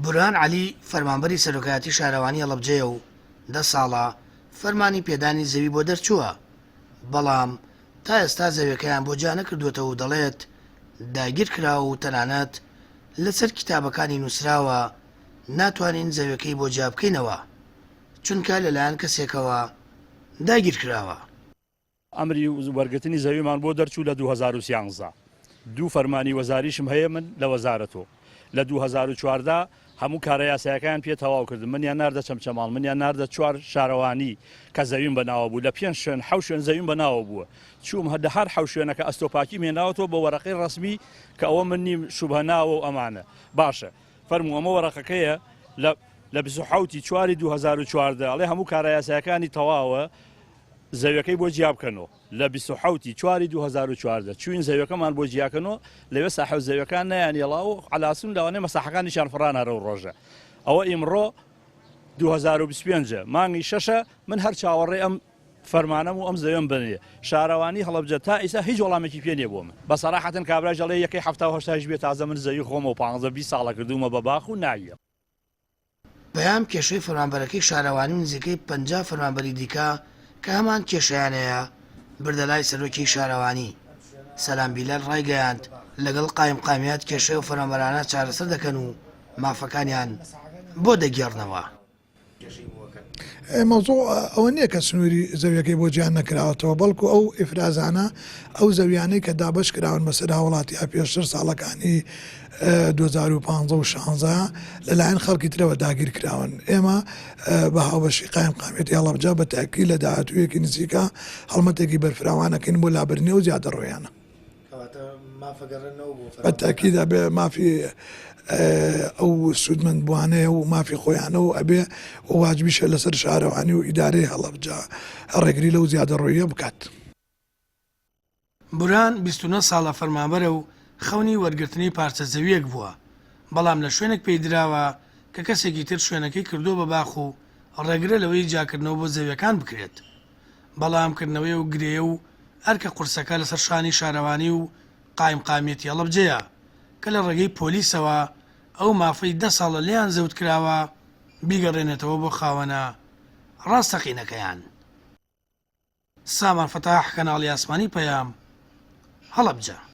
بورهان عەلی فەرمانبەری سەرۆکایەتی شارەوانی هەڵەبجەیە و 10 ساڵە فەرمانی پێدانی زەوی بۆ دەرچووە، بەڵام تا ئێستا زەویەکەیان بۆ جا نەکردووەتەوە و دەڵێت داگیر کراوە و تەنانەت لەسەر کتابەکانی نووسراوە ناتوانین زەویەکەی بۆ جا بکەینەوە چونکە لەلایەن کەسێکەوە داگیر کراوە. ئەمری وەرگرتنی زەویمان بۆ دەرچوو لە 2013 دوو فەرمانی وەزاریشم هەیە من لە وەزارەتەوە لە 2014 هەموو کارە یاسایەکان پێ تەواو کردم، منیان ناردە چەمچەماڵ، منیان ناردە 4 شارەوانی کە زەویم بەناوە بوو، لە 5 شوێن 7 شوێن زەویم بەناوە بووە، چووم هەر 7 شوێنەکە ئەستۆپاکی مێناوەتەوە بە وەرەقەی ڕەسمی کە ئەوە من نیم شوبهەناوە و ئەمانە باشە فەرموو ئەمە وەرەقەکەیە لە 24 2014 ئەڵێ هەموو کارە یاسایەکانی تەواوە زەویەکەی بۆ جیا بکەنەوە لە 24 2014 چوین زەویەکەمان بۆ جیاکەنەوە لەوێ ساحەو زەویەکان نەیانێڵا و عەلاسون لەوانەیە مەساحەکانیشان فڕانە ڕەو ڕۆژە ئەوە ئیمڕۆ 2025 مانگی 6 من هەر چاوەڕێ ئەم فەرمانەم و ئەم زەوێم بنێ شارەوانی هەڵەبجە تا ئیسا هیچ وەڵامێکی پێ نییە بۆ من بە سەراحەتەن کابرای دەڵێ یەکەی 70 بێت تازە من زەوی خۆمە و 15 ساڵە کردومە بە باخ و نایە. بەیام کێشەی فەرمانبەرەکەی شارەوانی و نزیکەی 50 فەرمانبەری دیکە کە هەمان کێشەیانەیە بردە لای سەرۆکی شارەوانی سەلام بیلال ڕایگەیاند لەگەڵ قایمقامیات کێشەی و فەرمانبەرانە چارەسەر دەکەن و مافەکانیان بۆ دەگێڕنەوە. مەوزوع ئەوە نییە کە سنووری زەویەکەی بۆ جیان نەکراوەتەوە بەڵکو ئەو ئیفرازانە ئەو زەویانەی کە دابش کراون بەسەر هاوڵاتی پێشتر ساڵەکانی 2015 و 16 لەلایەن خەڵکی ترەوە داگیر کراون. ئێمە بە هاوبەشی قایمقامێتی هەڵەبجە بە تاکی لە داهاتوویەکی نزیکە هەڵمەتێکی بەرفراوانەکەین بۆ لابرنی و زیادە ڕۆیانە بە تاکیدا بێ مافی ئەو سوودمەند بوانەیە و مافی خۆیانە و ئەبێ و واجبیشە لەسەر شارەوانی و ئیدارەی هەڵەبجە ڕێگری لەو زیادە ڕۆیە بکات. بورهان 29 ساڵە فەرمانبەرە و خەونی وەرگرتنی پارچە زەویەک بووە، بەڵام لە شوێنێک پێی دراوە کە کەسێکی تر شوێنەکەی کردو بە باخ و ڕێگرە لەوەی جاکردنەوە بۆ زەویەکان بکرێت، بەڵامکردنەوەی و گرێ و ئەرکە قورسەکە لەسەر شانی شارەوانی و قایمقامیەتی هەڵەبجەیە کە لە ڕێگەی پۆلیسەوە ئەو مافەی 10 ساڵە لیان زەوت کراوە بیگەڕێنێتەوە بۆ خاوەنە ڕاستەقینەکەیان. سامان فەتاح کەناڵی ئاسمانی پەیام هەڵەبجە.